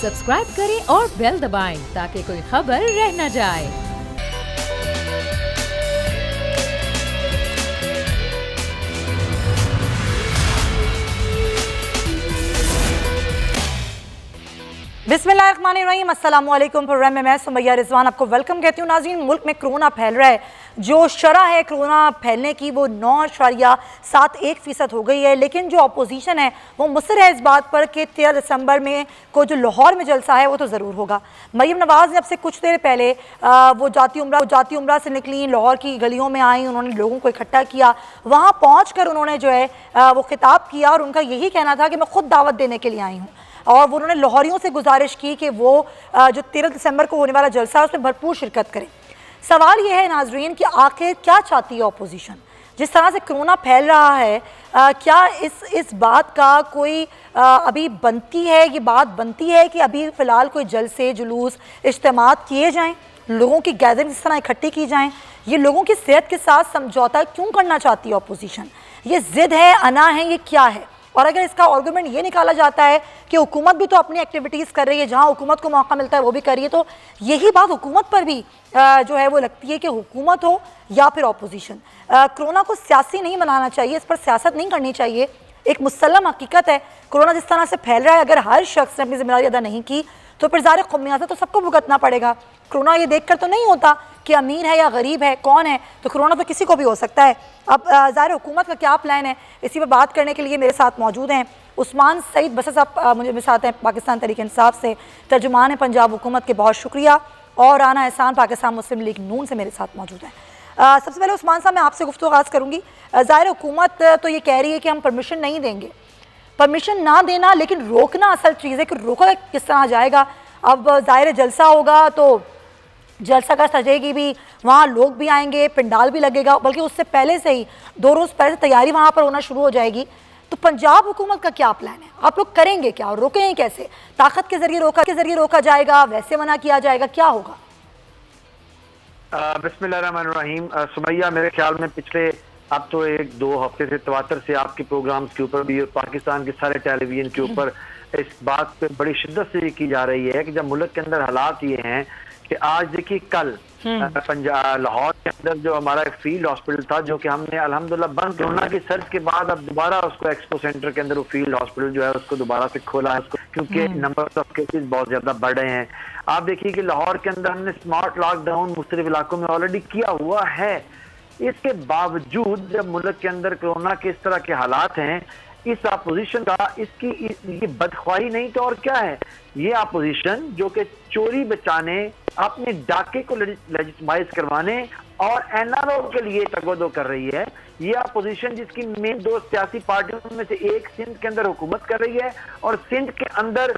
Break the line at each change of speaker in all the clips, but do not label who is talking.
Subscribe करें और bell दबाएं ताकि कोई खबर रह न जाए।
बिस्मिल्लाहिर्रहमानिर्रहीम, अस्सलाम वालेकुम। प्रोग्राम में मैं सुमैया रिजवान आपको वेलकम कहती हूँ। नाज़रीन, मुल्क में कोरोना फैल रहा है। जो शरह है कोरोना फैलने की वो 9.71% हो गई है, लेकिन जो अपोजिशन है वो मुसर है इस बात पर कि 13 दिसंबर में को जो लाहौर में जलसा है वो तो ज़रूर होगा। मरीम नवाज़ ने अब से कुछ देर पहले वो जाती उम्रा से निकली, लाहौर की गलियों में आई, उन्होंने लोगों को इकट्ठा किया, वहाँ पहुँच कर उन्होंने जो है वो खिताब किया और उनका यही कहना था कि मैं ख़ुद दावत देने के लिए आई हूँ। और वो उन्होंने लाहौरियों से गुजारिश की कि वो जो 13 दिसंबर को होने वाला जलसा है उसमें भरपूर शिरकत करें। सवाल ये है नाजरीन कि आखिर क्या चाहती है अपोजिशन? जिस तरह से कोरोना फैल रहा है, क्या इस बात का कोई अभी बनती है, ये बात बनती है कि अभी फ़िलहाल कोई जलसे, जुलूस, इज्तिमात किए जाएँ, लोगों की गैदरिंग इस तरह इकट्ठी की जाएँ? ये लोगों की सेहत के साथ समझौता क्यों करना चाहती है अपोजिशन? ये ज़िद है, अना है, ये क्या है? और अगर इसका आर्गूमेंट ये निकाला जाता है कि हुकूमत भी तो अपनी एक्टिविटीज़ कर रही है, जहाँ हुकूमत को मौका मिलता है वो भी कर रही है, तो यही बात हुकूमत पर भी जो है वो लगती है कि हुकूमत हो या फिर अपोजिशन। कोरोना को सियासी नहीं बनाना चाहिए, इस पर सियासत नहीं करनी चाहिए। एक मुसल्लम हकीकत है, कोरोना जिस तरह से फैल रहा है, अगर हर शख्स ने अपनी जिम्मेदारी अदा नहीं की तो फिर ज़ाहिर खमियाजा तो सबको भुगतना पड़ेगा। कोरोना ये देख कर तो नहीं होता कि अमीर है या गरीब है, कौन है, तो कोरोना तो किसी को भी हो सकता है। अब ज़ाहिर हुकूमत का क्या प्लान है, इसी पर बात करने के लिए मेरे साथ मौजूद हैं उस्मान सईद बसर साहब, मुझे मेरे साथ हैं पाकिस्तान तहरीक इंसाफ से, तर्जुमान है पंजाब हुकूमत के, बहुत शुक्रिया। और राना एहसान पाकिस्तान मुस्लिम लीग नून से मेरे साथ मौजूद हैं। सबसे पहले उस्मान साहब, मैं आपसे गुफ्तगू आगाज़ करूँगी। ज़ाहिर हुकूमत तो ये कह रही है कि हम परमिशन नहीं देंगे, परमिशन ना देना लेकिन रोकना असल चीज़ है कि रोका किस तरह जाएगा। अब ज़ाहिर जलसा होगा तो जलसा का सजेगी भी, वहाँ लोग भी आएंगे, पंडाल भी लगेगा, बल्कि उससे पहले से ही 2 रोज़ पहले से तैयारी वहाँ पर होना शुरू हो जाएगी। तो पंजाब हुकूमत का क्या प्लान है? आप लोग करेंगे क्या और रोकेंगे कैसे? ताकत के जरिए रोका जाएगा, वैसे मना किया जाएगा, क्या होगा?
बिस्मिल्लाहिर्रहमानिर्रहीम। सुमैया, मेरे ख्याल में पिछले अब तो 1-2 हफ्ते से तवातर से आपके प्रोग्राम्स के ऊपर भी और पाकिस्तान के सारे टेलीविजन के ऊपर इस बात पे बड़ी शिद्दत से की जा रही है कि जब मुल्क के अंदर हालात ये हैं कि आज देखिए कल पंजाब लाहौर के अंदर जो हमारा एक फील्ड हॉस्पिटल था, जो कि हमने अल्हम्दुलिल्लाह बंद कोरोना की सर्च के बाद अब दोबारा उसको एक्सपो सेंटर के अंदर वो फील्ड हॉस्पिटल जो है उसको दोबारा से खोला है, क्योंकि नंबर ऑफ केसेस बहुत ज्यादा बढ़ रहे हैं। आप देखिए कि लाहौर के अंदर हमने स्मार्ट लॉकडाउन मुख्तलिफ इलाकों में ऑलरेडी किया हुआ है। इसके बावजूद जब मुल्क के अंदर कोरोना के इस तरह के हालात हैं, इस अपोजिशन का इसकी ये बदख्वाही नहीं तो और क्या है? ये अपोजिशन जो कि चोरी बचाने, अपने डाके को लेजिटिमाइज करवाने और एनआरओ के लिए तगोदो कर रही है। ये अपोजिशन जिसकी मेन 2 सियासी पार्टियों में से एक सिंध के अंदर हुकूमत कर रही है और सिंध के अंदर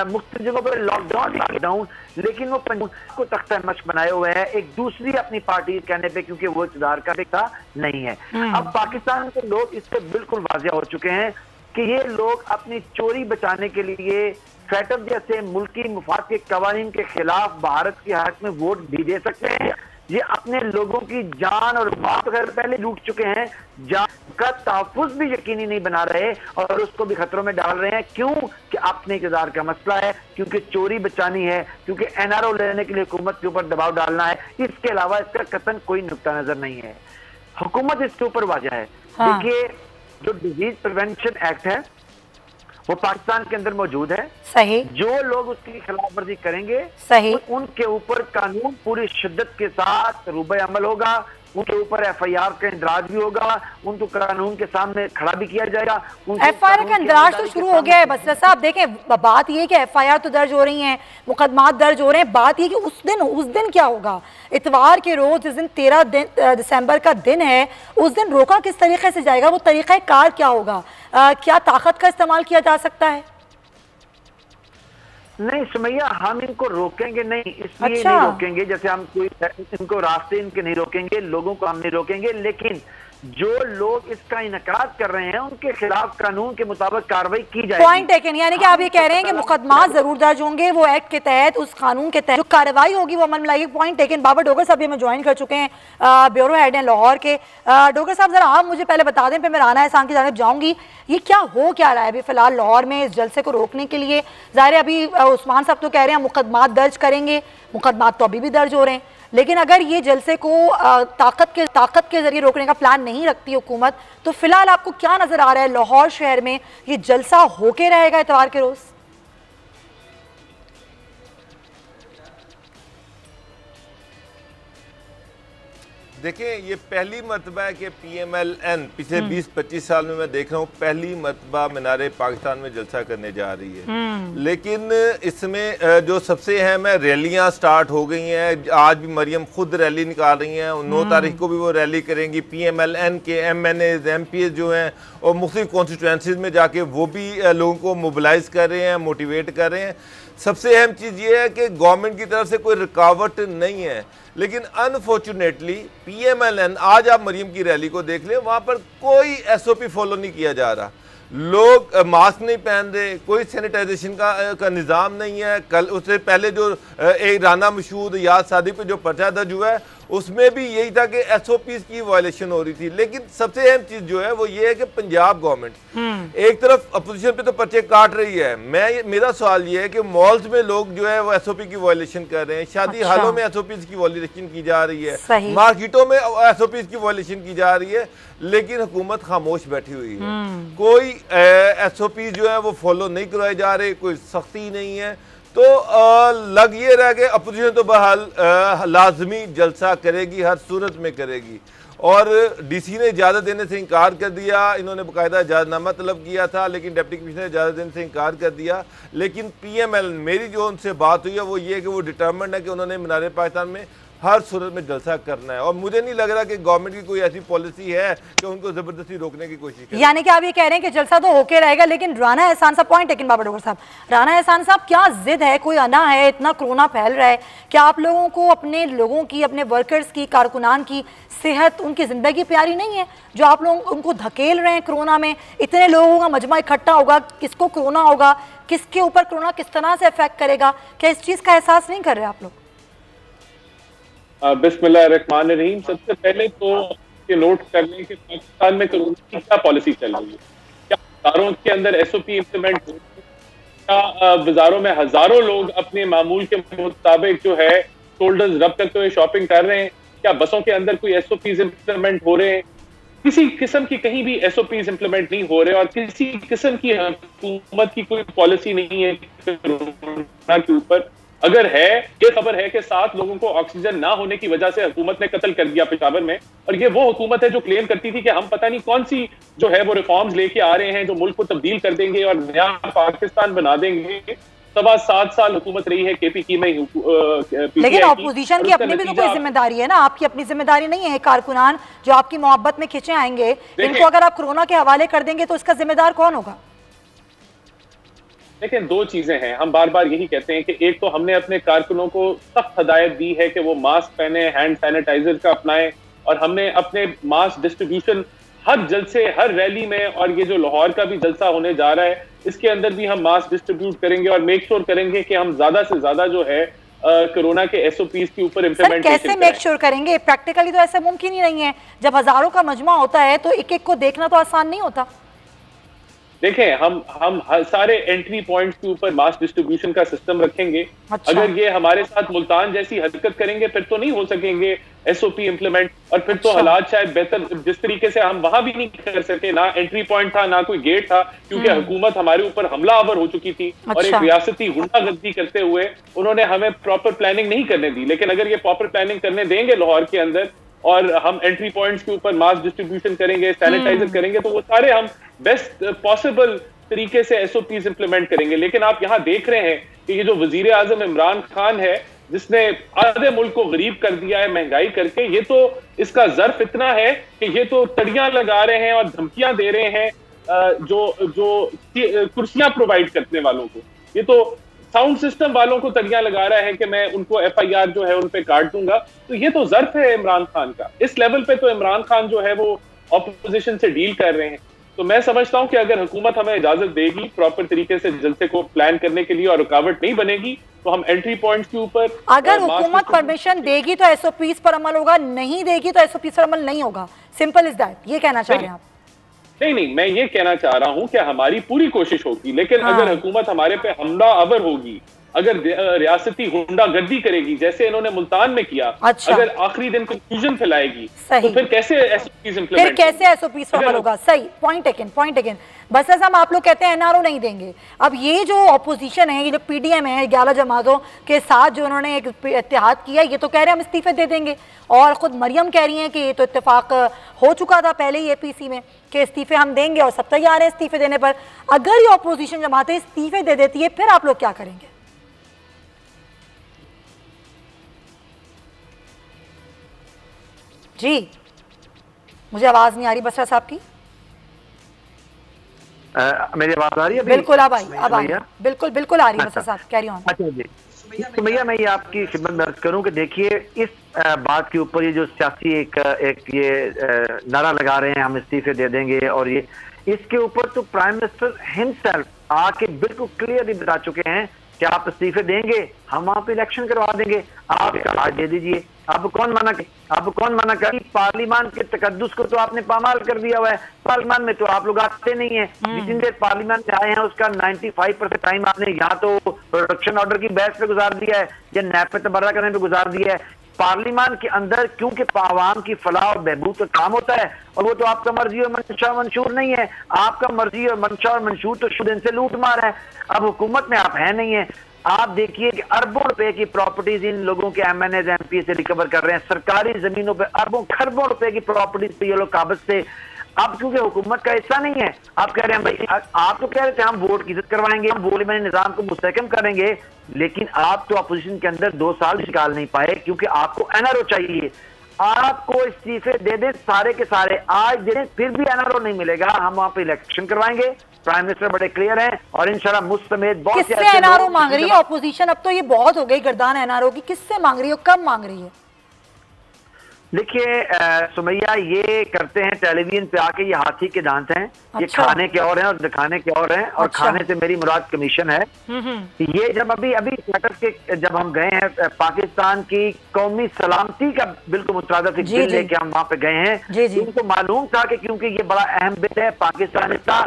मुख्तलिफ जगहों पर लॉकडाउन, लेकिन वो पंजाब को तख्ता मश्क बनाए हुए है एक दूसरी अपनी पार्टी कहने पे, क्योंकि वो इक़्तिदार का नहीं है। अब पाकिस्तान के लोग इससे बिल्कुल वाज़ेह हो चुके हैं कि ये लोग अपनी चोरी बचाने के लिए फेटअप जैसे मुल्की मुफाद के कवानीन के खिलाफ भारत के हक में वोट भी दे सकते हैं। ये अपने लोगों की जान और माल पहले लूट चुके हैं, जान का तहफ़्फ़ुज़ भी यकीनी नहीं बना रहे और उसको भी खतरों में डाल रहे हैं। क्यों? कि अपने इक़्तिदार का मसला है, क्योंकि चोरी बचानी है, क्योंकि एनआरओ लेने के लिए हुकूमत के ऊपर दबाव डालना है। इसके अलावा इसका कतन कोई नुक्ता नजर नहीं है। हुकूमत इसके ऊपर वाज़ेह है। देखिए, जो डिजीज प्रिवेंशन एक्ट है वो पाकिस्तान के अंदर मौजूद है।
सही। जो
लोग उसकी खिलाफ वर्जी करेंगे,
सही,
उनके ऊपर कानून पूरी शिद्दत के साथ रूबे अमल होगा, उनके ऊपर एफआईआर का इंदराज भी होगा, उनको कानून के सामने खड़ा भी किया जाएगा।
एफआईआर का इंदराज तो शुरू हो गया है बसर साहब। देखें, बात ये कि एफआईआर तो दर्ज हो रही हैं, मुकदमात दर्ज हो रहे हैं, बात ये कि उस दिन क्या होगा? इतवार के रोज जिस दिन 13 दिसंबर का दिन है, उस दिन रोका किस तरीके से जाएगा? वो तरीक़ा कार क्या होगा? क्या ताकत का इस्तेमाल किया जा सकता है?
नहीं सुमैया, हम इनको रोकेंगे नहीं, इसलिए नहीं रोकेंगे जैसे हम कोई इनको रास्ते इनके नहीं रोकेंगे, लोगों को हम नहीं रोकेंगे, लेकिन जो लोग इसका इनकार कर रहे हैं उनके खिलाफ कानून के मुताबिक कार्रवाई की जाएगी।
पॉइंट टेकन, यानी कि आप ये कह रहे हैं कि मुकदमा जरूर दर्ज होंगे, वो एक्ट के तहत, उस कानून के तहत जो कार्रवाई होगी वो अमल में लाएगी। Point taken. बाबर डोगर साहब हमें ज्वाइन कर चुके हैं, ब्यूरो हेड हैं लाहौर के। डोगर साहब जरा आप मुझे पहले बता दें, फिर मैं राना एहसान की जानिब जाऊंगी, ये क्या हो क्या रहा है अभी फिलहाल लाहौर में इस जलसे को रोकने के लिए? जाहिर है अभी उस्मान साहब तो कह रहे हैं मुकदमा दर्ज करेंगे, मुकदमा तो अभी भी दर्ज हो रहे हैं, लेकिन अगर ये जलसे को ताकत के जरिए रोकने का प्लान नहीं रखती हुकूमत, तो फिलहाल आपको क्या नजर आ रहा है लाहौर शहर में ये जलसा होके रहेगा इतवार के रोज?
देखिए, ये पहली मरतबा है कि PMLN पिछले 20-25 साल में मैं देख रहा हूँ पहली मरतबा मीनारे पाकिस्तान में जलसा करने जा रही है। लेकिन इसमें जो सबसे अहम है, रैलियाँ स्टार्ट हो गई हैं। आज भी मरियम खुद रैली निकाल रही हैं, 9 तारीख को भी वो रैली करेंगी। PMLN के MNAs MPs जो हैं और मुख्तलिफ कॉन्स्टिट्यूंसीज में जाके वो भी लोगों को मोबिलाइज कर रहे हैं, मोटिवेट कर रहे हैं। सबसे अहम चीज़ ये है कि गवर्नमेंट की तरफ से कोई रुकावट नहीं है, लेकिन अनफॉर्चुनेटली PMLN, आज आप मरियम की रैली को देख लें, वहाँ पर कोई SOP फॉलो नहीं किया जा रहा। लोग मास्क नहीं पहन रहे, कोई सैनिटाइजेशन का निज़ाम नहीं है। कल उससे पहले जो एक राना मशहूद याद शादी पे जो पर्चा दर्ज हुआ है उसमें भी यही था कि SOPs की वायलेशन हो रही थी। लेकिन सबसे अहम चीज जो है वो ये है कि पंजाब गवर्नमेंट एक तरफ अपोजिशन पे तो पर्चे काट रही है। मेरा सवाल ये है कि मॉल्स में लोग जो है वो SOP की वायलेशन कर रहे हैं, शादी हालों में SOPs की वायलेशन की जा रही है, मार्केटों में SOPs की वायलेशन की जा रही है, लेकिन हुकूमत खामोश बैठी हुई है। कोई SOP जो है वो फॉलो नहीं करवाए जा रहे, कोई सख्ती नहीं है। तो लग ये रहा कि अपोजिशन तो बहरहाल लाजमी जलसा करेगी, हर सूरत में करेगी। और DC ने इजाज़त देने से इनकार कर दिया, इन्होंने बाकायदा इजाज़तनामा तलब किया था, लेकिन डिप्टी कमिश्नर ने इजाज़त देने से इनकार कर दिया। लेकिन PML, मेरी जो उनसे बात हुई है वो ये कि वो डिटर्मिन्ड है कि उन्होंने मीनारे पाकिस्तान में हर सूरत में जलसा करना है। और मुझे नहीं लग रहा कि गवर्नमेंट की कोई ऐसी पॉलिसी है कि उनको जबरदस्ती रोकने की कोशिश करे।
यानी कि आप ये कह रहे हैं कि जलसा तो होके रहेगा, लेकिन राना एहसान साहब, पॉइंट टेकन बाबर डोगर साहब, राना एहसान साहब क्या जिद है, कोई अना है, इतना कोरोना फैल रहा है, क्या आप लोगों को अपने लोगों की, अपने वर्कर्स की, कारकुनान की सेहत, उनकी जिंदगी प्यारी नहीं है जो आप लोग उनको धकेल रहे हैं कोरोना में? इतने लोगों का मजमा इकट्ठा होगा, किसको कोरोना होगा, किसके ऊपर कोरोना किस तरह से इफेक्ट करेगा, क्या इस चीज का एहसास नहीं कर रहे आप लोग?
बिस्मिल्लाहिर्रहमानिर्रहीम। सबसे पहले तो ये नोट कर लें कि पाकिस्तान में कोरोना की क्या पॉलिसी चल रही है। क्या बाजारों के अंदर SOP इम्प्लीमेंट हो रही है? क्या बाजारों में हजारों लोग अपने मामूल के मुताबिक जो है शोल्डर्स रब करते हुए शॉपिंग कर रहे हैं? क्या बसों के अंदर कोई SOPs इम्प्लीमेंट हो रहे हैं? किसी किस्म की कहीं भी SOPs इम्प्लीमेंट नहीं हो रहे और किसी किस्म की हुकूमत की कोई पॉलिसी नहीं है कोरोना के ऊपर। अगर है, ये खबर है कि 7 लोगों को ऑक्सीजन ना होने की वजह से हुकूमत ने कत्ल कर दिया पेशावर में, और ये वो हुकूमत है जो क्लेम करती थी कि हम पता नहीं कौन सी जो है वो रिफॉर्म्स लेके आ रहे हैं जो मुल्क को तब्दील कर देंगे और नया पाकिस्तान बना देंगे। 7 साल हुकूमत रही है KP की में,
लेकिन ऑपोजिशन की अपनी भी तो कोई जिम्मेदारी है ना, आपकी अपनी जिम्मेदारी नहीं है? कारकुनान जो आपकी मोहब्बत में खिंचे आएंगे, इनको अगर आप कोरोना के हवाले कर देंगे तो इसका जिम्मेदार कौन होगा?
लेकिन 2 चीजें हैं, हम बार बार यही कहते हैं कि एक तो हमने अपने कारकुनों को सख्त हदायत दी है कि वो मास्क पहने, हैंड सैनिटाइजर का अपनाएं, और हमने अपने मास्क डिस्ट्रीब्यूशन हर जलसे, हर रैली में, और ये जो लाहौर का भी जलसा होने जा रहा है इसके अंदर भी हम मास्क डिस्ट्रीब्यूट करेंगे और मेक श्योर करेंगे कि हम ज्यादा से ज्यादा जो है कोरोना के SOPs के ऊपर इम्प्लीमेंटेशन
कैसे मेक श्योर करेंगे? प्रैक्टिकली तो ऐसा मुमकिन ही नहीं है, जब हजारों का मजमा होता है तो एक एक को देखना तो आसान नहीं होता।
देखें, हम सारे एंट्री पॉइंट्स के ऊपर मास डिस्ट्रीब्यूशन का सिस्टम रखेंगे। अच्छा। अगर ये हमारे साथ मुल्तान जैसी हरकत करेंगे फिर तो नहीं हो सकेंगे SOP इम्प्लीमेंट, और फिर तो हालात शायद बेहतर, जिस तरीके से हम वहां भी नहीं कर सके, ना एंट्री पॉइंट था ना कोई गेट था, क्योंकि हुकूमत हमारे ऊपर हमला आवर हो चुकी थी। अच्छा। और एक रियासती गुंडागर्दी करते हुए उन्होंने हमें प्रॉपर प्लानिंग नहीं करने दी। लेकिन अगर ये प्रॉपर प्लानिंग करने देंगे लाहौर के अंदर और हम एंट्री पॉइंट्स के ऊपर मास्क डिस्ट्रीब्यूशन करेंगे, सैनिटाइजर करेंगे, तो वो सारे हम बेस्ट पॉसिबल तरीके से SOPs इंप्लीमेंट करेंगे। लेकिन आप यहाँ देख रहे हैं कि ये जो वजीर आजम इमरान खान है, जिसने आधे मुल्क को गरीब कर दिया है महंगाई करके, ये तो इसका ज़र्फ इतना है कि ये तो तड़ियां लगा रहे हैं और धमकियां दे रहे हैं जो कुर्सियां प्रोवाइड करने वालों को। ये तो साउंड सिस्टम वालों को तड़ियां लगा रहा है कि मैं उनको FIR जो है उन पे काट दूंगा। तो ये तो ज़र्फ है इमरान खान का। इस लेवल पे तो इमरान खान जो है वो ऑपोजिशन से डील कर रहे हैं। तो मैं समझता हूं कि अगर हुकूमत हमें इजाजत देगी प्रॉपर तरीके से जलसे को प्लान करने के लिए और रुकावट नहीं बनेगी, तो हम एंट्री पॉइंट्स के ऊपर,
अगर हुकूमत परमिशन देगी तो एसओपीज पर अमल होगा, नहीं देगी तो एसओपीज पर अमल नहीं होगा। Simple is that. ये कहना चाह रहे हैं आप?
नहीं, मैं ये कहना चाह रहा हूं कि हमारी पूरी कोशिश होगी, लेकिन अगर हुकूमत हमारे पे हमला आवर होगी, अगर रियासती गुंडागर्दी करेगी जैसे इन्होंने मुल्तान में किया,
अच्छा।
अगर आखिरी दिन कंफ्यूजन फैलाएगी,
तो
फिर कैसे एसओपीज इंप्लीमेंट,
फिर कैसे एसओपीज पर अमल होगा? सही पॉइंट टेकन। बस ऐसा आप लोग कहते हैं एनआरओ नहीं देंगे। अब ये जो ऑपोजिशन है, ये जो पीडीएम है, 11 जमातों के साथ जो उन्होंने एक इत्तेहाद किया, ये तो कह रहे हैं हम इस्तीफे दे देंगे, और खुद मरियम कह रही हैं कि ये तो इत्तेफाक हो चुका था पहले ही एपीसी में कि इस्तीफे हम देंगे, और सब तैयार है इस्तीफे देने पर। अगर ये ऑपोजिशन जमातें इस्तीफे दे देती है, फिर आप लोग क्या करेंगे? जी, मुझे आवाज नहीं आ रही बसरा साहब की।
मेरी आवाज आ रही है?
बिल्कुल अब आई, बिल्कुल आ रही है बसरा साहब, कैरी ऑन।
अच्छा जी, तो भैया मैं ये आपकी खिदमत में अर्ज करूं कि देखिए इस बात के ऊपर ये जो सियासी एक ये नारा लगा रहे हैं हम इस्तीफे दे देंगे, और ये इसके ऊपर तो प्राइम मिनिस्टर हिमसेल्फ आके बिल्कुल क्लियरली बता चुके हैं कि आप इस्तीफे देंगे, हम वहां पे इलेक्शन करवा देंगे, आप आज दे दीजिए। अब कौन मना कर? पार्लियामान के तकद्दुस को तो आपने पामाल कर दिया हुआ है। पार्लियामान में तो आप लोग आते नहीं है। जितनी देर पार्लियामान में आए हैं उसका 95% टाइम आपने यहाँ तो प्रोडक्शन ऑर्डर की बहस पे गुजार दिया है या नैब पे तबर्रा करने पे गुजार दिया है। पार्लियामान के अंदर क्योंकि आवाम की फलाह और बहबूद का काम होता है, और वो तो आपका मर्जी और मंशा मंशूर नहीं है। आपका मर्जी और मंशा और मंशूर तो शुरू दिन से लूट मार है। अब हुकूमत में आप है नहीं है। आप देखिए कि अरबों रुपए की प्रॉपर्टीज इन लोगों के एमएनए एमपी से रिकवर कर रहे हैं। सरकारी जमीनों पे अरबों खरबों रुपए की प्रॉपर्टीज पे ये लोग काबज से। अब क्योंकि हुकूमत का हिस्सा नहीं है, आप कह रहे हैं भाई, आप तो कह रहे थे हम वोट की इज्जत करवाएंगे, हम वोट में निजाम को मुस्तहकम करेंगे, लेकिन आप तो अपोजिशन के अंदर 2 साल निकाल नहीं पाए क्योंकि आपको एनआरओ चाहिए। आपको इस्तीफे दे दे सारे के सारे, आज दे दें, फिर भी एनआरओ नहीं मिलेगा, हम वहां पे इलेक्शन करवाएंगे। प्राइम मिनिस्टर बड़े क्लियर हैं, और इंशाल्लाह मुझ समेत बहुत से
किससे एनआरओ मांग रही है ऑपोजिशन? अब तो ये बहुत हो गई गर्दान एनआरओ की। किससे मांग रही है, कब मांग रही है?
देखिए सुमैया, ये करते हैं टेलीविजन पे आके, ये हाथी के दांत हैं। ये खाने के और हैं और दिखाने के और हैं, और खाने से मेरी मुराद कमीशन है। ये जब अभी के जब हम गए हैं पाकिस्तान की कौमी सलामती का बिल्कुल मुतरादिफ बिल लेके हम वहां पे गए हैं, उनको मालूम था कि क्योंकि ये बड़ा अहम बिल है पाकिस्तान का,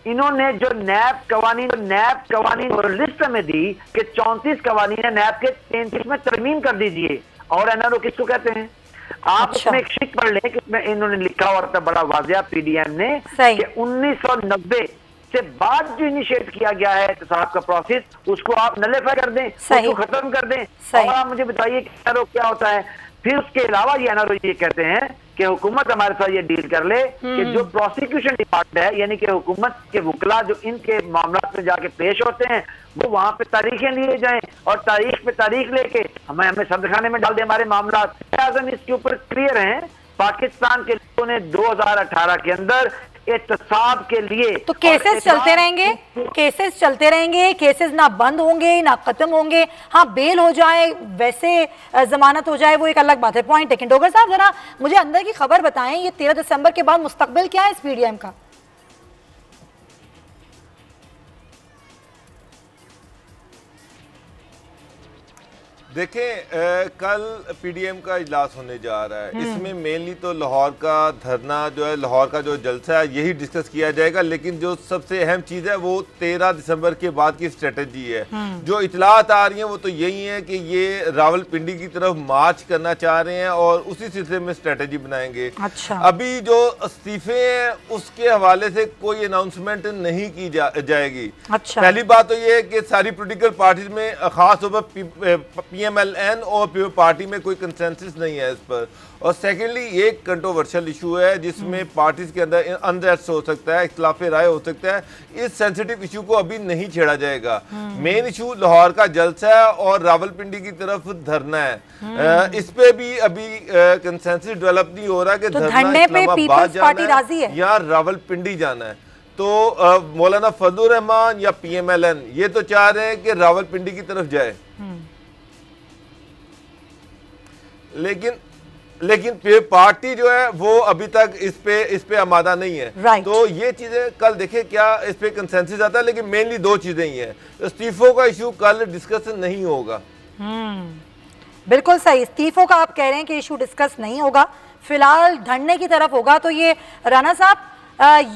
इन्होंने जो नैब कवानीन और लिस्ट में दी कि 34 कवानीन है नैब के 33 में तरमीम कर दीजिए। और एनआरओ किसको कहते हैं? आप इसमें एक शिक पढ़ लें कि इसमें इन्होंने लिखा हुआ था बड़ा वाजिया पीडीएम ने कि 1990 से बाद जो इनिशिएट किया गया है एहतसाब का प्रोसेस, उसको आप नलिफाई कर दें, उसको खत्म कर दें। और आप मुझे बताइए कि एनआरओ क्या होता है। फिर उसके अलावा ये एनआरओ ये कहते हैं कि हुकूमत हमारे साथ ये डील कर ले कि जो प्रोसिक्यूशन डिपार्टमेंट है, यानी कि हुकूमत के वकला जो इनके मामला में जाके पेश होते हैं, वो वहां पे तारीखें लिए जाएं, और तारीख पे तारीख लेके हमें सदखाने में डाल दे हमारे मामला। इसके ऊपर क्लियर हैं। पाकिस्तान के लोगों ने 2018 के अंदर एहतसाब के लिए
तो केसेस चलते रहेंगे, केसेस ना बंद होंगे ना खत्म होंगे। हाँ, बेल हो जाए, वैसे जमानत हो जाए, वो एक अलग बात है। Point taken. डोगर साहब, जरा मुझे अंदर की खबर बताएं, ये 13 दिसंबर के बाद मुस्तकबिल क्या है इस पीडीएम का?
देखें, कल पीडीएम का इजलास होने जा रहा है। इसमें मेनली तो लाहौर का धरना जो है, लाहौर का जो जलसा है, यही डिस्कस किया जाएगा। लेकिन जो सबसे अहम चीज़ है वो 13 दिसंबर के बाद की स्ट्रेटजी है। जो इतलात आ रही हैं वो तो यही है कि ये रावलपिंडी की तरफ मार्च करना चाह रहे हैं और उसी सिलसिले में स्ट्रेटजी बनाएंगे।
अच्छा।
अभी जो इस्तीफे हैं उसके हवाले से कोई अनाउंसमेंट नहीं की जाएगी।
अच्छा।
पहली बात तो ये है कि सारी पोलिटिकल पार्टीज में, खास तौर पर PMLN और पीपल पार्टी में कोई कंसेंसस नहीं है इस पर। और सेकेंडली एक कंट्रोवर्शियल इशू है जिसमें पार्टीज के अंदर अनरेस्ट हो सकता है, इख्तिलाफ राय हो सकता है। इस सेंसिटिव इशू को अभी नहीं छेड़ा जाएगा। मेन इशू लाहौर का जलसा है और रावलपिंडी की तरफ धरना है। इस पे भी अभी कंसेंसस डेवलप नहीं हो रहा कि
तो
धरना इस्लामाबाद जाना है या रावलपिंडी जाना है। तो मौलाना फजलुर रहमान या PMLN ये तो चाह रहे हैं कि रावलपिंडी की तरफ जाए, लेकिन पार्टी जो है वो अभी तक इस पे आमादा नहीं है। तो ये चीजें कल देखे क्या इस पे कंसेंसस आता है, लेकिन मेनली दो चीजें ही हैं। इस्तीफों का इशू कल डिस्कशन नहीं होगा।
बिल्कुल सही, इस्तीफों का आप कह रहे हैं कि इशू डिस्कस नहीं होगा, फिलहाल धरने की तरफ होगा। तो ये राना साहब,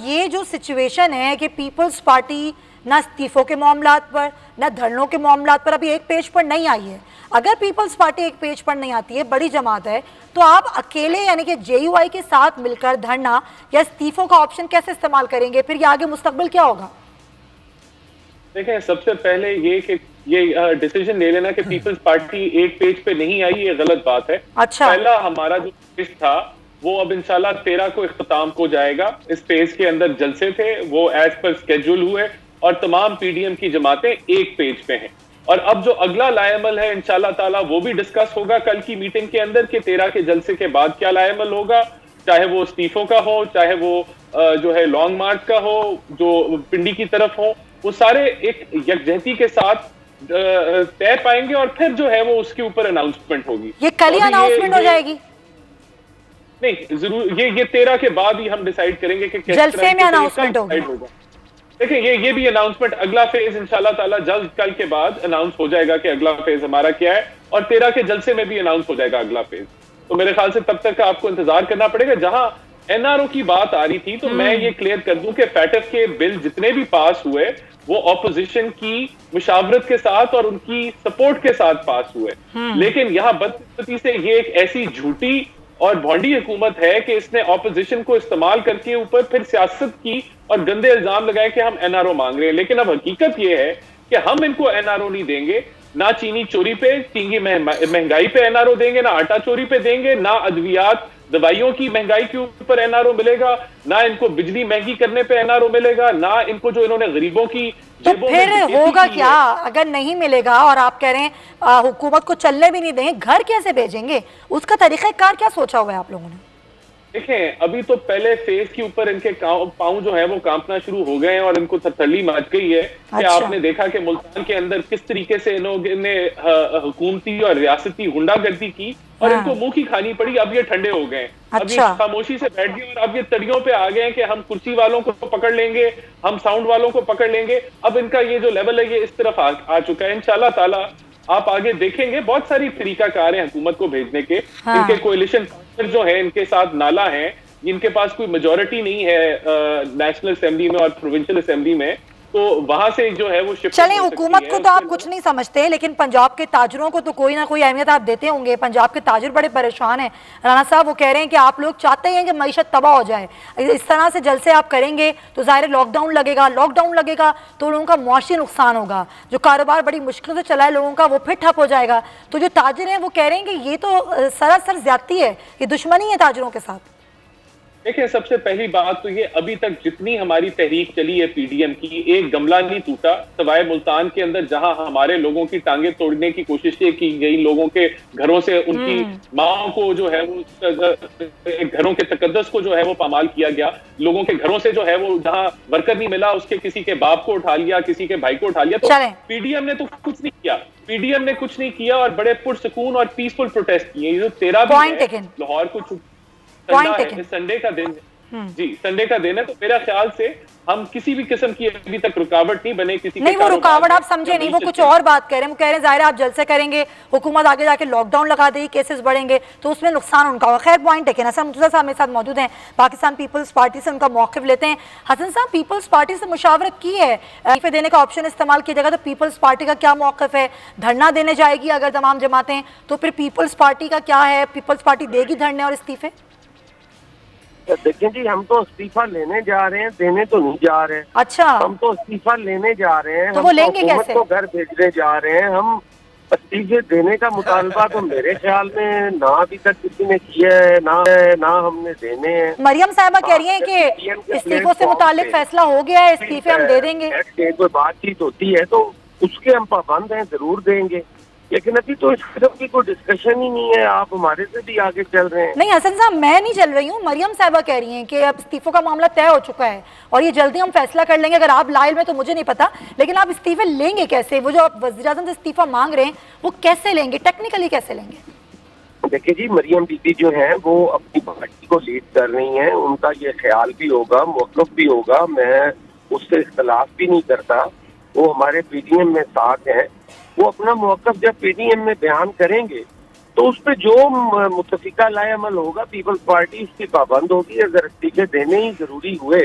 ये जो सिचुएशन है कि पीपल्स पार्टी ना इस्तीफों के मामलात पर ना धरनों के मामलात पर अभी एक पेज पर नहीं आई है। अगर पीपल्स पार्टी एक पेज पर नहीं आती है, बड़ी जमात है, तो आप अकेले यानी कि JUI के साथ मिलकर धरना या इस्तीफों का ऑप्शन कैसे इस्तेमाल करेंगे? फिर ये आगे मुस्तकबिल क्या होगा?
देखें, सबसे पहले ये डिसीजन ले लेना कि पीपल्स पार्टी एक पेज पे नहीं आई, ये गलत बात है।
अच्छा।
पहला हमारा जो पेज था वो अब इंशाल्लाह 13 को इख्तिताम हो जाएगा। इस पेज के अंदर जलसे थे, वो एज पर स्केड्यूल हुए और तमाम PDM की जमातें एक पेज पे हैं। और अब जो अगला लाएमल है इंशाल्लाह ताला वो भी डिस्कस होगा कल की मीटिंग के अंदर कि 13 के जलसे के बाद क्या लाएमल होगा, चाहे वो इस्तीफों का हो, चाहे वो जो है लॉन्ग मार्च का हो, जो पिंडी की तरफ हो, वो सारे एक यकजहती के साथ तय पाएंगे और फिर जो है वो उसके ऊपर अनाउंसमेंट होगी।
ये कल ही अनाउंसमेंट हो जाएगी?
नहीं, जरूर ये 13 के बाद ही हम डिसाइड करेंगे कि
जलसे में अनाउंसमेंट होगा।
देखिए, ये भी अनाउंसमेंट अगला फेज इंशाल्लाह ताला जल्द कल के बाद अनाउंस हो जाएगा कि अगला फेज हमारा क्या है, और 13 के जलसे में भी अनाउंस हो जाएगा अगला फेज। तो मेरे ख्याल से तब तक आपको इंतजार करना पड़ेगा। जहां NRO की बात आ रही थी, तो मैं ये क्लियर कर दूं कि FATF के बिल जितने भी पास हुए वो ऑपोजिशन की मुशावरत के साथ और उनकी सपोर्ट के साथ पास हुए। लेकिन यहाँ बदकिस्मती से ये एक ऐसी झूठी और भोंडी हुकूमत है कि इसने ऑपोजिशन को इस्तेमाल करके ऊपर फिर सियासत की और गंदे इल्जाम लगाए कि हम NRO मांग रहे हैं। लेकिन अब हकीकत ये है कि हम इनको NRO नहीं देंगे, ना चीनी चोरी पे, चीनी महंगाई पे NRO देंगे, ना आटा चोरी पे देंगे, ना अद्वियात दवाइयों की महंगाई के ऊपर NRO मिलेगा, ना इनको बिजली महंगी करने पे NRO मिलेगा, ना इनको जो इन्होंने गरीबों की
तो फिर होगा क्या अगर नहीं मिलेगा? और आप कह रहे हैं हुकूमत को चलने भी नहीं देंगे, घर कैसे भेजेंगे? उसका तरीक़ाकार क्या सोचा हुआ है आप लोगों ने?
देखें, अभी तो पहले फेज के ऊपर इनके पांव जो है वो कांपना शुरू हो गए हैं और इनको थरथरली मच गई है। कि आपने देखा कि मुल्तान के अंदर किस तरीके से इन्होंने हुकूमती और रियासती गुंडागर्दी की और इनको मुंह की खानी पड़ी। अब ये ठंडे हो गए, अब ये खामोशी से बैठ गए और अब ये तड़ियों पे आ गए हैं कि हम कुर्सी वालों को पकड़ लेंगे, हम साउंड वालों को पकड़ लेंगे। अब इनका ये जो लेवल है ये इस तरफ आ चुका है। इंशाल्लाह ताला आप आगे देखेंगे बहुत सारी तरीकाकार है हुकूमत को भेजने के। इनके कोalition पार्टनर जो है इनके साथ नाला है, इनके पास कोई मेजोरिटी नहीं है नेशनल असेंबली में और प्रोविंशियल असेंबली में, तो वहां से जो है वो शिफ्ट।
चलें, हुकूमत को तो आप कुछ नहीं समझते, लेकिन पंजाब के ताजरों को तो कोई ना कोई अहमियत आप देते होंगे। पंजाब के ताजर बड़े परेशान हैं राना साहब, वो कह रहे हैं कि आप लोग चाहते हैं कि मईशत तबाह हो जाए। इस तरह से जलसे आप करेंगे तो ज़ाहिर लॉकडाउन लगेगा तो लोगों का मुआशी नुकसान होगा, जो कारोबार बड़ी मुश्किल से चला है लोगों का वो फिर ठप हो जाएगा। तो जो ताजर हैं वो कह रहे हैं कि ये तो सरासर ज्यादती है, ये दुश्मनी है ताजरों के साथ।
देखिए, सबसे पहली बात तो ये, अभी तक जितनी हमारी तहरीक चली है PDM की, एक गमला नहीं टूटा सवाए मुल्तान के अंदर, जहां हमारे लोगों की टांगे तोड़ने की कोशिशें की गई, लोगों के घरों से उनकी माओ को जो है वो घरों के तकद्दस को जो है वो पामाल किया गया। लोगों के घरों से जो है वो जहां वर्कर नहीं मिला उसके किसी के बाप को उठा लिया, किसी के भाई को उठा लिया। तो PDM ने तो कुछ नहीं किया, PDM ने कुछ नहीं किया और बड़े पुरसकून और पीसफुल प्रोटेस्ट किए। ये जो 13 लाहौर को संडे का दिन जी, संडे का दिन है, तो मेरा ख्याल से हम किसी भी किस्म की अभी तक रुकावट नहीं बने किसी
नहीं, वो रुकावट आप समझे नहीं, वो कुछ और बात कह रहे हैं। वो कह रहे हैं जाहिर है आप जलसे करेंगे, हुकूमत आगे जाके लॉकडाउन लगा देगी, केसेस बढ़ेंगे तो उसमें नुकसान उनका होगा। खैर, पॉइंट है। हसन मुर्तज़ा साहब मेरे साथ मौजूद हैं, पाकिस्तान पीपल्स पार्टी से, उनका मौक़िफ़ लेते हैं। हसन साहब, पीपल्स पार्टी से मुशावरत की है, इस्तीफे देने का ऑप्शन इस्तेमाल किया जाएगा, तो पीपल्स पार्टी का क्या मौक़िफ़ है? धरना देने जाएगी अगर तमाम जमातें, तो फिर पीपल्स पार्टी का क्या है? पीपल्स पार्टी देगी धरने और इस्तीफे?
देखें जी, हम तो इस्तीफा लेने जा रहे हैं, देने तो नहीं जा रहे हैं।
अच्छा,
हम तो इस्तीफा लेने जा रहे हैं,
तो वो लेंगे कैसे?
तो घर भेजने जा रहे हैं। हम इस्तीफे देने का मुतालबा तो मेरे ख्याल में ना अभी तक किसी ने किया है, ना हमने देने हैं।
मरियम साहिबा कह रही हैं कि इस्तीफों से मुतालिक फैसला हो गया है, इस्तीफे हम दे देंगे।
कोई बातचीत होती है तो उसके हम पाबंद हैं, जरूर देंगे, लेकिन अभी तो इस किस्म की कोई डिस्कशन ही नहीं है। आप हमारे से भी आगे चल रहे हैं।
नहीं हसन साहब, मैं नहीं चल रही हूँ, मरियम साहिबा कह रही हैं कि अब इस्तीफों का मामला तय हो चुका है और ये जल्दी हम फैसला कर लेंगे। अगर आप लाइल में तो मुझे नहीं पता, लेकिन आप इस्तीफे लेंगे कैसे? वो जो आप वज़ीर-ए-आज़म से इस्तीफा मांग रहे हैं वो कैसे लेंगे, टेक्निकली कैसे लेंगे?
देखिए जी, मरियम बीबी जो हैं वो अपनी पार्टी को लीड कर रही हैं, उनका ये ख्याल भी होगा, मौक़िफ़ भी होगा, मैं उससे इख्तलाफ भी नहीं करता। वो हमारे पीडीएम में साथ हैं, वो अपना मौक़िफ़ जब पीडीएम में बयान करेंगे तो उस पर जो मुतफिका लाएअमल होगा पीपल्स पार्टी उसकी पाबंद होगी। अगर इस्तीफे देने ही जरूरी हुए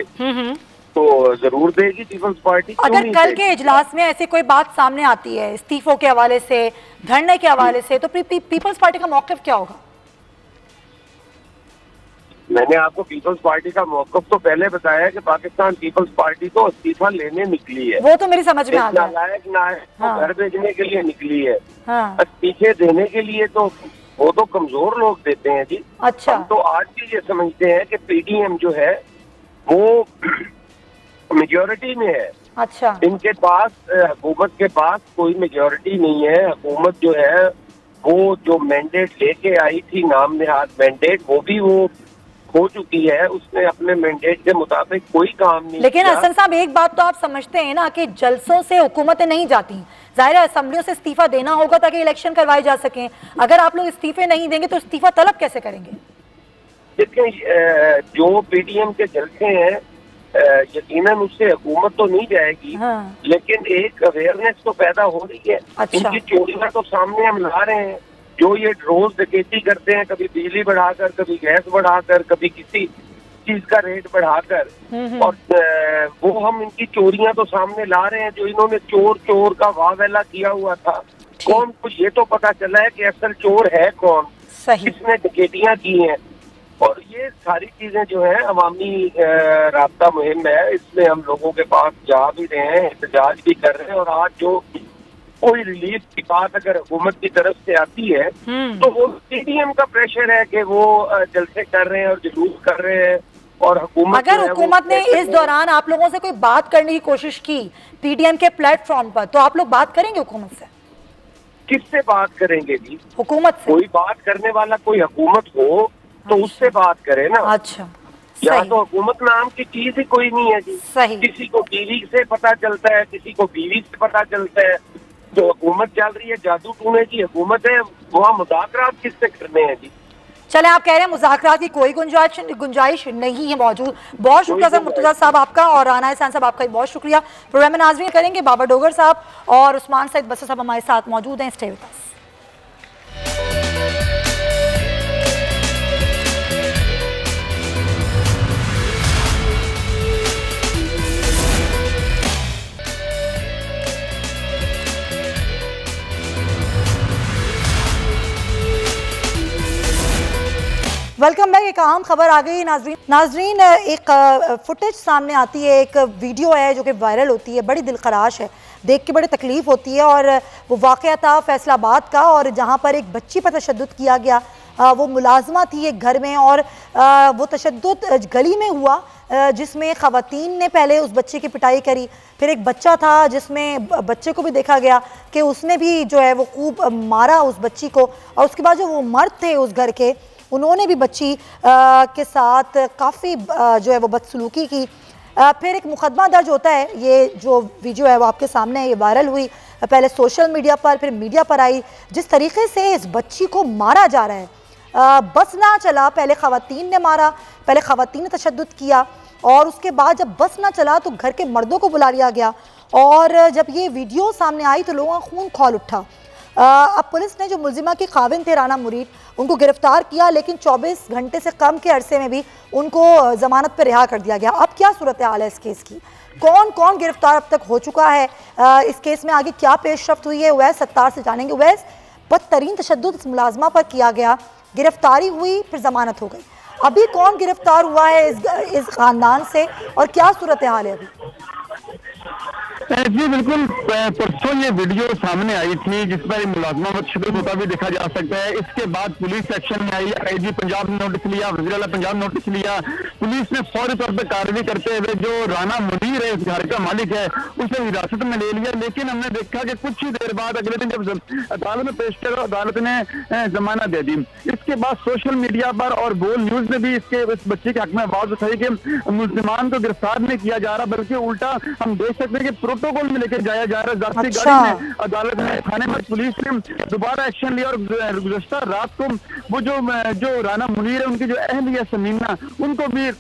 तो जरूर देगी पीपल्स पार्टी।
अगर कल के इजलास में ऐसी कोई बात सामने आती है इस्तीफों के हवाले से, धरने के हवाले से, तो पीपल्स पार्टी का मौक़िफ़ क्या होगा?
मैंने आपको पीपल्स पार्टी का मौक़िफ़ तो पहले बताया कि पाकिस्तान पीपल्स पार्टी तो इस्तीफा लेने निकली है।
वो तो मेरी समझ में आ गया।
नालायक ना है,
हाँ।
घर भेजने के लिए निकली है।
हाँ।
इस्तीफे देने के लिए तो वो तो कमजोर लोग देते हैं जी।
अच्छा।
हम तो आज भी ये समझते हैं कि पीडीएम जो है वो मेजॉरिटी में है।
अच्छा।
इनके पास हुकूमत के पास कोई मेजॉरिटी नहीं है। हुकूमत जो है वो जो मैंडेट लेके आई थी, नाम नहाद मैंडेट, वो भी वो हो चुकी है। उसने अपने मैंडेट के मुताबिक कोई काम नहीं।
लेकिन हसन साहब, एक बात तो आप समझते हैं ना कि जलसों से हुकूमतें नहीं जाती, जाहिर है असेंबलियों से इस्तीफा देना होगा ताकि इलेक्शन करवाए जा सकें। अगर आप लोग इस्तीफे नहीं देंगे तो इस्तीफा तलब कैसे करेंगे?
देखिए, जो पीडीएम के जलसे हैं यकीनन उससे हुकूमत तो नहीं जाएगी। हाँ। लेकिन एक अवेयरनेस तो पैदा हो रही है। अच्छा। इनकी चोरियां तो सामने हम ला रहे हैं। जो ये रोज डकैती करते हैं, कभी बिजली बढ़ाकर, कभी गैस बढ़ाकर, कभी किसी चीज का रेट बढ़ाकर, और वो हम इनकी चोरियां तो सामने ला रहे हैं। जो इन्होंने चोर चोर का वावेला किया हुआ था, कौन, कुछ ये तो पता चला है कि असल चोर है कौन, किसने डकैतियां की हैं। और ये सारी चीजें जो है अवामी राब्ता मुहिम है, इसमें हम लोगों के पास जा भी रहे हैं, एहतजाज भी कर रहे हैं। और आज जो कोई रिलीफ की बात अगर हुकूमत की तरफ से आती है तो वो पीडीएम का प्रेशर है कि वो जलसे कर रहे हैं और जुलूस कर रहे हैं। और हुकूमत,
अगर हुकूमत ने इस दौरान आप लोगों से कोई बात करने की कोशिश की पीडीएम के प्लेटफॉर्म पर, तो आप लोग बात करेंगे हुकूमत से?
किससे बात करेंगे जी?
हुकूमत से।
कोई बात करने वाला कोई हुकूमत हो तो उससे बात करे ना।
अच्छा।
यहाँ तो हुकूमत नाम की चीज ही कोई नहीं है जी।
सही।
किसी को टीवी से पता चलता है, किसी को बीवी से पता चलता है। जो हुकूमत चल रही है जादू टूने की हुकूमत है, वहाँ मुज़ाकरात किससे करने हैं जी?
चले, आप कह रहे हैं मुज़ाकरात की कोई गुंजाइश नहीं है मौजूद। बहुत शुक्रिया सर मुर्तज़ा साहब आपका, और राना एहसान साहब आपका बहुत शुक्रिया। प्रोग्राम में नाज़रीन करेंगे बाबर डोगर साहब और उस्मान सईद बसर साहब हमारे साथ मौजूद हैं। Stay with us. Welcome back. एक अहम खबर आ गई नाजरीन, एक फुटेज सामने आती है, एक वीडियो है जो कि वायरल होती है, बड़ी दिलखराश है, देख के बड़ी तकलीफ होती है। और वो वाक़या था फैसलाबाद का, और जहां पर एक बच्ची पर तशद्दुद किया गया। वो मुलाजमा थी एक घर में, और वो तशद्दुद गली में हुआ जिसमें ख़वातीन ने पहले उस बच्चे की पिटाई करी। फिर एक बच्चा था जिसमें बच्चे को भी देखा गया कि उसने भी जो है वो खूब मारा उस बच्ची को, और उसके बाद जो वो मर्द थे उस घर के, उन्होंने भी बच्ची के साथ काफ़ी जो है वो बदसलूकी की। फिर एक मुकदमा दर्ज होता है। ये जो वीडियो है वो आपके सामने है, ये वायरल हुई पहले सोशल मीडिया पर, फिर मीडिया पर आई। जिस तरीके से इस बच्ची को मारा जा रहा है, बस ना चला, पहले ख़वातीन ने मारा, पहले ख़वातीन ने तशद्दुद किया, और उसके बाद जब बस ना चला तो घर के मर्दों को बुला लिया गया। और जब ये वीडियो सामने आई तो लोगों का खून खौल उठा। अब पुलिस ने जो मुलजिमा की खाविन थे राना मुरीद, उनको गिरफ्तार किया, लेकिन 24 घंटे से कम के अरसे में भी उनको ज़मानत पर रिहा कर दिया गया। अब क्या सूरत हाल है इस केस की? कौन कौन गिरफ्तार अब तक हो चुका है? इस केस में आगे क्या पेशरफ्त हुई है? उवैस सत्तार से जानेंगे। उवैस, बदतरीन तशद्दुद इस मुलाजमा पर किया गया, गिरफ्तारी हुई, फिर ज़मानत हो गई, अभी कौन गिरफ्तार हुआ है इस खानदान से, और क्या सूरत हाल है अभी?
जी बिल्कुल, परसों ये वीडियो सामने आई थी जिस पर मुलाजमा पर तशद्दुद होता भी देखा जा सकता है। इसके बाद पुलिस एक्शन में आई, आईजी पंजाब ने नोटिस लिया, वज़ीर आला पंजाब ने नोटिस लिया। पुलिस ने फौरी तौर पर कार्रवाई करते हुए जो राना मुनीर है, इस घर का मालिक है, उसे हिरासत में ले लिया। लेकिन हमने देखा कि कुछ ही देर बाद अगले दिन जब अदालत में पेश किया, अदालत ने जमानत दे दी। इसके इसके बाद सोशल मीडिया पर और बोल न्यूज ने भी इस बच्चे के हक में आवाज उठाई कि मुसलमान को गिरफ्तार नहीं किया जा रहा, बल्कि उल्टा हम देख सकते हैं कि प्रोटोकॉल में लेकर जाया जा रहा है। जाती गाड़ी में अदालत में थाने में पुलिस ने दोबारा एक्शन लिया और गुज़श्ता रात को वो जो राना मुनीर है उनकी जो अहलिया समीना उनको भी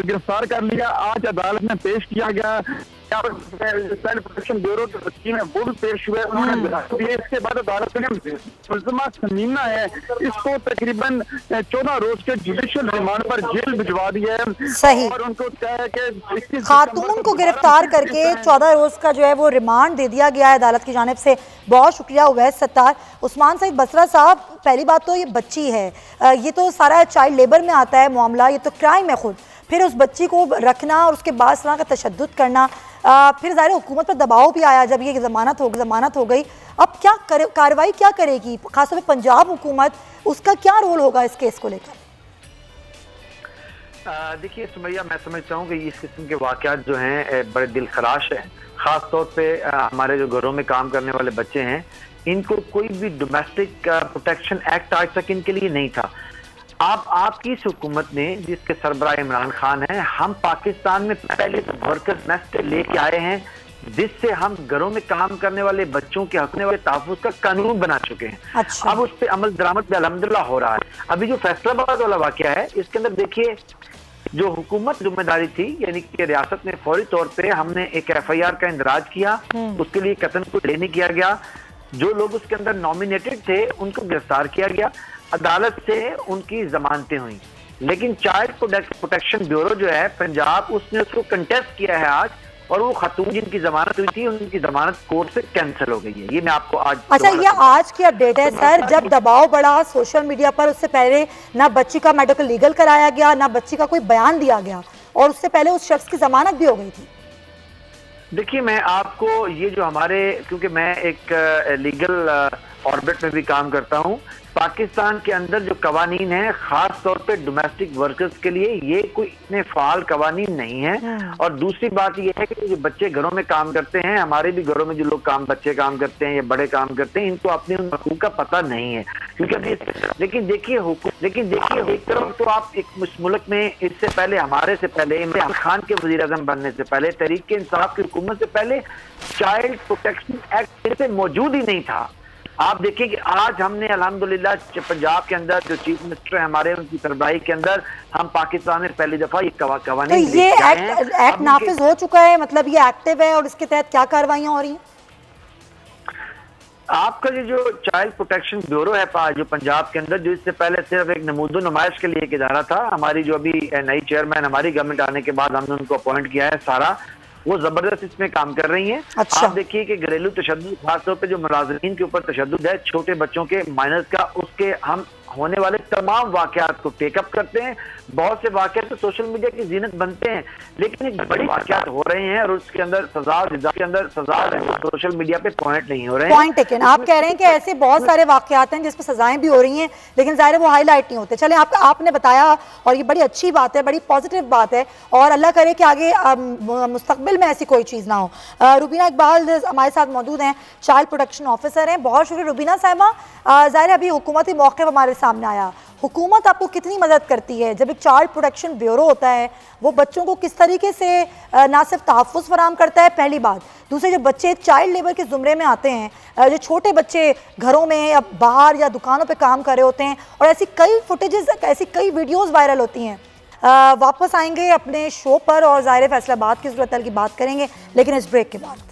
गिरफ्तार कर लिया। आज अदालत में पेश किया गया। चाइल्ड प्रोटेक्शन ब्यूरो के बच्ची में वो भी पेश हुए, उन्होंने इसके बाद अदालत ने मुल्ज़मा समीना है इसको तकरीबन 14 रोज के जुडिशियल रिमांड पर जेल भिजवा दिया है।
सही।
और उनको क्या है कि
खातून को गिरफ्तार करके 14 रोज का जो है वो रिमांड दे दिया गया है अदालत की जानिब से। बहुत शुक्रिया उवैस सत्तार। उस्मान सईद बसरा साहब, पहली बात तो ये बच्ची है, ये तो सारा चाइल्ड लेबर में आता है मामला, ये तो क्राइम है खुद। फिर उस बच्ची को रखना और उसके बाद इस तरह का तशद्दुद करना, फिर ज़ाहिर हुकूमत पर दबाव भी आया जब ये जमानत हो गई। अब क्या कार्रवाई क्या करेगी खासतौर पे पंजाब हुकूमत, उसका क्या रोल होगा इस केस को लेकर?
देखिए सुमैया, मैं समझता हूँ कि इस किस्म के वाक़यात जो हैं बड़े दिल खराश हैं। ख़ास तौर पे हमारे जो घरों में काम करने वाले बच्चे हैं, इनको कोई भी डोमेस्टिक प्रोटेक्शन एक्ट आज तक इनके लिए नहीं था। आपकी इस हुकूमत ने, जिसके सरबराह इमरान खान है, हम पाकिस्तान में पहले वर्कर्स नेस्ट लेके आए हैं, जिससे हम घरों में काम करने वाले बच्चों के हकने वाले तहफ़्फ़ुज़ का कानून बना चुके हैं।
अच्छा।
अब उस पर अमल दरामद अल्हम्दुलिल्लाह हो रहा है। अभी जो फैसलाबाद वाला वाक़या है, इसके अंदर देखिए जो हुकूमत जिम्मेदारी थी, यानी कि रियासत में फौरी तौर पे हमने एक FIR का इंदराज किया, उसके लिए कतन को डिले नहीं किया गया। जो लोग उसके अंदर नॉमिनेटेड थे उनको गिरफ्तार किया गया, अदालत से उनकी जमानतें हुई। लेकिन चाइल्ड प्रोटेक्शन ब्यूरो जो है पंजाब, उसने उसको कंटेस्ट किया है आज, और वो खातून जिनकी जमानत हुई थी उनकी जमानत कोर्ट से कैंसिल हो गई है। ये मैं आपको आज
अच्छा, ये आज की अपडेट है सर। जब दबाव बढ़ा सोशल मीडिया पर, उससे पहले ना बच्ची का मेडिकल लीगल कराया गया, ना बच्ची का कोई बयान दिया गया, और उससे पहले उस शख्स की जमानत भी हो गई थी।
देखिए, मैं आपको ये जो हमारे, क्योंकि मैं एक लीगल ऑर्बिट में भी काम करता हूँ, पाकिस्तान के अंदर जो कवानीन है खास तौर पे डोमेस्टिक वर्कर्स के लिए, ये कोई इतने फाल कवानीन नहीं है। और दूसरी बात ये है कि जो बच्चे घरों में काम करते हैं, हमारे भी घरों में जो लोग बच्चे काम करते हैं या बड़े काम करते हैं, इनको अपने उन हकूक का पता नहीं है। क्योंकि लेकिन देखिए एक तरफ तो आप एक मुल्क में इससे पहले, हमारे से पहले, इमरान खान के वज़ीर आज़म बनने से पहले, तहरीक इंसाफ की हुकूमत से पहले चाइल्ड प्रोटेक्शन एक्ट से मौजूद ही नहीं था। आप देखिए कि आज हमने अल्हम्दुलिल्लाह पंजाब के अंदर जो चीफ मिनिस्टर है हमारे, उनकी सरबराही के अंदर हम पाकिस्तान में पहली दफा ये कवानीन,
तो ये एक्ट नाफिज हो चुका है, मतलब ये एक्टिव है, और इसके तहत क्या कार्रवाइयां हो रही हैं?
आपका जो चाइल्ड प्रोटेक्शन ब्यूरो है जो पंजाब के अंदर, जो इससे पहले सिर्फ एक नमूदो नुमाइश के लिए एक इदारा था, हमारी जो अभी नई चेयरमैन हमारी गवर्नमेंट आने के बाद हमने उनको अपॉइंट किया है, सारा वो जबरदस्त इसमें काम कर रही हैं।
अच्छा।
आप देखिए कि घरेलू तशद्दुद, खासतौर पे जो मुलाजिमीन के ऊपर तशद्दुद है, छोटे बच्चों के, माइनर्स का, उसके हम होने वाले तमाम वाकयात को टेकअप करते हैं। बहुत से वाकयात तो सोशल मीडिया की जीनत बनते हैं, लेकिन एक बड़ी वाकयात हो रहे हैं और उसके अंदर सजा सोशल मीडिया पे पॉइंट नहीं हो रहे हैं।
Point taken. आप कह रहे हैं कि ऐसे बहुत सारे वाकयात हैं जिसपे सजाएं भी हो रही हैं, लेकिन ज़ाहिर है वो हाईलाइट नहीं होते। चले, आपने बताया और ये बड़ी अच्छी बात है, बड़ी पॉजिटिव बात है, और अल्लाह करे कि आगे मुस्तकबिल में ऐसी कोई चीज़ ना हो। रुबीना इकबाल हमारे साथ मौजूद हैं, चाइल्ड प्रोटेक्शन ऑफिसर हैं। बहुत शुक्रिया रुबीना साहिबा। ज़ाहिर अभी हुकूमती मौके हमारे सामने आया, हुकूमत आपको कितनी मदद करती है जब एक चाइल्ड प्रोटेक्शन ब्यूरो होता है, वो बच्चों को किस तरीके से ना सिर्फ तहफ़्फ़ुज़ फराहम करता है, पहली बात। दूसरे, जो बच्चे चाइल्ड लेबर के ज़ुमरे में आते हैं, जो छोटे बच्चे घरों में या बाहर या दुकानों पे काम कर रहे होते हैं, और ऐसी कई फुटेजेस, ऐसी कई वीडियोज़ वायरल होती हैं। वापस आएंगे अपने शो पर और ज़ाहिर फैसलाबाद की ज़रूरत की बात करेंगे, लेकिन इस ब्रेक के बाद।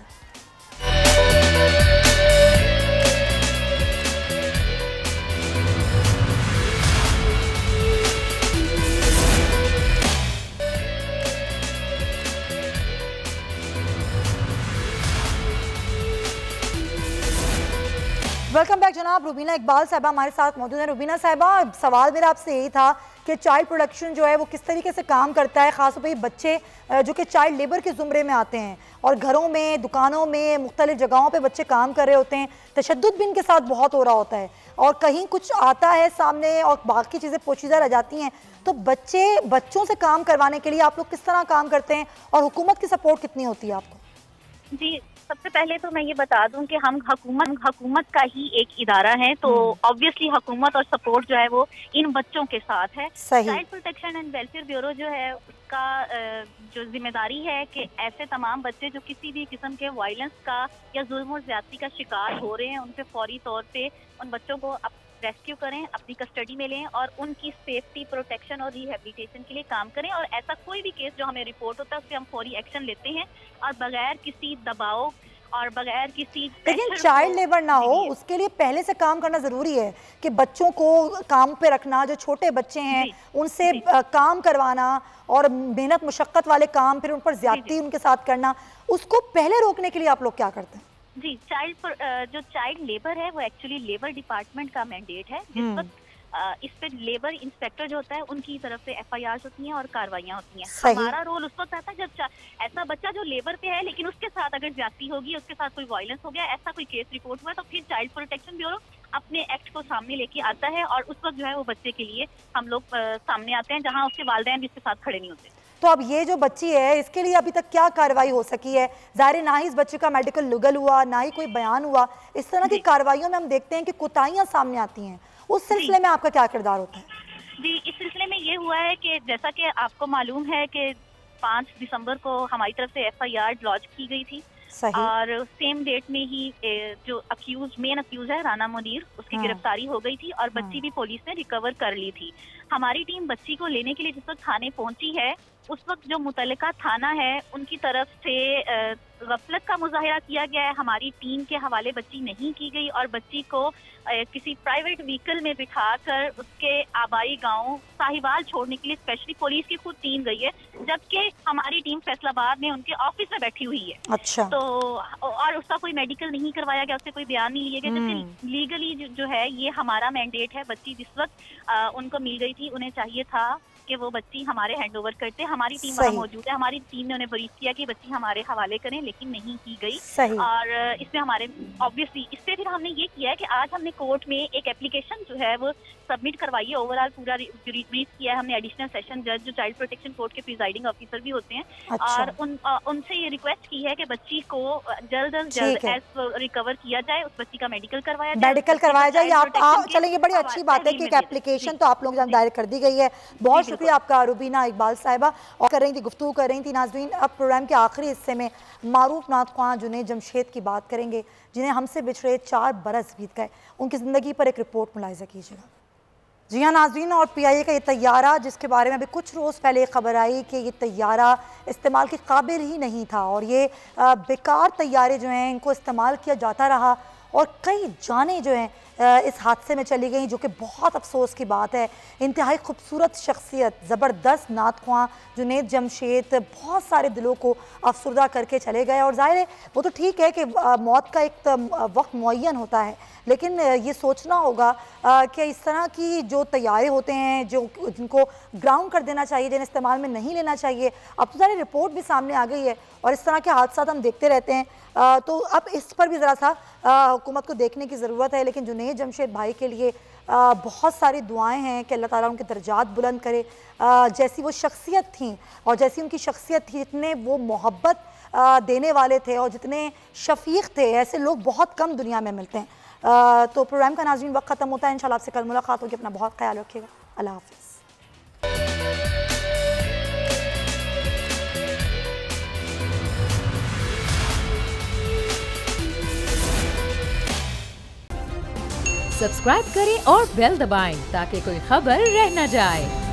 वेलकम बैक जनाब। रुबीना इकबाल साहिबा हमारे साथ मौजूद है। रुबीना साहिबा, सवाल मेरा आपसे यही था कि चाइल्ड प्रोटेक्शन जो है वो किस तरीके से काम करता है, ख़ासतौर पर बच्चे जो कि चाइल्ड लेबर के ज़ुमरे में आते हैं और घरों में, दुकानों में, मुख्तलिफ जगहों पे बच्चे काम कर रहे होते हैं, तशद्दुद भी इनके साथ बहुत हो रहा होता है, और कहीं कुछ आता है सामने और बाकी चीज़ें पोशीदा रह जाती हैं। तो बच्चों से काम करवाने के लिए आप लोग किस तरह काम करते हैं और हुकूमत की सपोर्ट कितनी होती है आपको?
जी, सबसे पहले तो मैं ये बता दूं कि हम हुकूमत का ही एक इदारा है, तो ऑब्वियसली हुकूमत और सपोर्ट जो है वो इन बच्चों के साथ है। Child protection and welfare bureau जो है उसका जो जिम्मेदारी है कि ऐसे तमाम बच्चे जो किसी भी किस्म के वायलेंस का या जुल्म और ज्यादती का शिकार हो रहे हैं, उन पे फौरी तौर पे उन बच्चों को रेस्क्यू करें, अपनी कस्टडी में लें और उनकी सेफ्टी, प्रोटेक्शन और रिहेबिलिटेशन के लिए काम करें। और ऐसा कोई भी केस जो हमें रिपोर्ट होता है उससे हम फौरी एक्शन लेते हैं और बगैर किसी दबाव और बगैर किसी,
लेकिन चाइल्ड लेबर ना हो उसके लिए पहले से काम करना जरूरी है कि बच्चों को काम पे रखना, जो छोटे बच्चे हैं उनसे काम करवाना और मेहनत मुशक्कत वाले काम फिर उन पर ज्यादती उनके साथ करना, उसको पहले रोकने के लिए आप लोग क्या करते हैं?
जी, जो चाइल्ड लेबर है वो एक्चुअली लेबर डिपार्टमेंट का मैंडेट है। जिस वक्त इस पे लेबर इंस्पेक्टर जो होता है उनकी तरफ से FIR होती हैं और कार्रवाइयाँ होती हैं। हमारा रोल उस वक्त आता है जब ऐसा बच्चा जो लेबर पे है लेकिन उसके साथ अगर ज्यादती होगी, उसके साथ कोई वायलेंस हो गया, ऐसा कोई केस रिपोर्ट हुआ, तो फिर चाइल्ड प्रोटेक्शन ब्यूरो अपने एक्ट को सामने लेके आता है और उस वक्त जो है वो बच्चे के लिए हम लोग सामने आते हैं जहाँ उसके वालिदैन भी इसके साथ खड़े नहीं होते।
तो अब ये जो बच्ची है इसके लिए अभी तक क्या कार्रवाई हो सकी है? ज़ाहिर ना ही इस बच्चे का मेडिकल लीगल हुआ, ना ही कोई बयान हुआ। इस तरह की कार्रवाइयों में हम देखते हैं कि कोताहियां सामने आती हैं, उस सिलसिले में आपका क्या किरदार होता है?
जी, इस सिलसिले में ये हुआ है कि जैसा कि आपको मालूम है कि 5 दिसंबर को हमारी तरफ से FIR लॉन्च की गई थी और सेम डेट में ही जो मेन अक्यूज है राना मुनीर, उसकी गिरफ्तारी हो गई थी और बच्ची भी पुलिस ने रिकवर कर ली थी। हमारी टीम बच्ची को लेने के लिए जिस वक्त थाने पहुंची है उस वक्त जो मुतल्लिका थाना है उनकी तरफ से गफलत का मुजाहिरा किया गया है। हमारी टीम के हवाले बच्ची नहीं की गई और बच्ची को किसी प्राइवेट व्हीकल में बिठाकर उसके आबाई गांव साहिवाल छोड़ने के लिए स्पेशली पुलिस की खुद टीम गई है, जबकि हमारी टीम फैसलाबाद में उनके ऑफिस में बैठी हुई है।
अच्छा।
तो और उसका कोई मेडिकल नहीं करवाया गया, उससे कोई बयान नहीं लिया गया, जबकि लीगली जो है ये हमारा मैंडेट है। बच्ची जिस वक्त उनको मिल गई थी उन्हें चाहिए था कि वो बच्ची हमारे हैंड ओवर करते। हमारी टीम वहाँ मौजूद है, हमारी टीम ने उन्हें ब्रीफ किया कि बच्ची हमारे हवाले करें, लेकिन नहीं की गई। और इसमें हमारे ऑब्वियसली इससे फिर हमने ये किया है कि आज हमने कोर्ट में एक एप्लीकेशन जो है वो सबमिट करवाई है। ओवरऑल पूरा ब्रीफ किया है हमने एडिशनल सेशन जज जो चाइल्ड प्रोटेक्शन कोर्ट के प्रिजाइडिंग ऑफिसर भी होते हैं। अच्छा। और उनसे ये रिक्वेस्ट की है कि बच्ची को जल्द अज जल्द रिकवर किया जाए, उस बच्ची का मेडिकल करवाया
जाए। आप चलें, ये बड़ी अच्छी बात है कि एप्लीकेशन तो आप लोग दायर कर दी गई है। बहुत शुक्रिया आपका रुबीना इकबाल साहिबा। और कर रही थी गुफ्तगू कर रही थी। नाज़रीन, अब प्रोग्राम के आखिरी हिस्से में मारूफ नात ख्वां जुनैद जमशेद की बात करेंगे, जिन्हें हमसे बिछड़े 4 बरस बीत गए। उनकी ज़िंदगी पर एक रिपोर्ट मुलाहिज़ा कीजिएगा। जी हाँ नाज़रीन, और PIA का ये तैयारा जिसके बारे में अभी कुछ रोज़ पहले खबर आई कि ये तैयारा इस्तेमाल के काबिल ही नहीं था और ये बेकार तैयारे जो हैं इनको इस्तेमाल किया जाता रहा और कई जानें जो हैं इस हादसे में चली गई, जो कि बहुत अफसोस की बात है। इंतहाई खूबसूरत शख्सियत, ज़बरदस्त नात ख्वां जुनैद जमशेद बहुत सारे दिलों को अफसरदा करके चले गए। और ज़ाहिर है वो तो ठीक है कि मौत का एक वक्त मुअय्यन होता है, लेकिन ये सोचना होगा कि इस तरह की जो तैयारे होते हैं जिनको ग्राउंड कर देना चाहिए, जिन्हें इस्तेमाल में नहीं लेना चाहिए। अब तो सारी रिपोर्ट भी सामने आ गई है और इस तरह के हादसा हम देखते रहते हैं। तो अब इस पर भी ज़रा सा हुकूमत को देखने की ज़रूरत है। लेकिन जुनैद जमशेद भाई के लिए बहुत सारी दुआएं हैं कि अल्लाह ताला उनके दर्जात बुलंद करे। जैसी वो शख्सियत थी और जैसी उनकी शख्सियत थी, जितने वो मोहब्बत देने वाले थे और जितने शफीक थे, ऐसे लोग बहुत कम दुनिया में मिलते हैं। तो प्रोग्राम का नाज़रीन वक्त ख़त्म होता है। इंशाल्लाह आपसे कल मुलाकात होगी। अपना बहुत ख्याल रखिएगा। अल्लाह हाफ़िज़।
सब्सक्राइब करें और बेल दबाएं ताकि कोई खबर रह न जाए।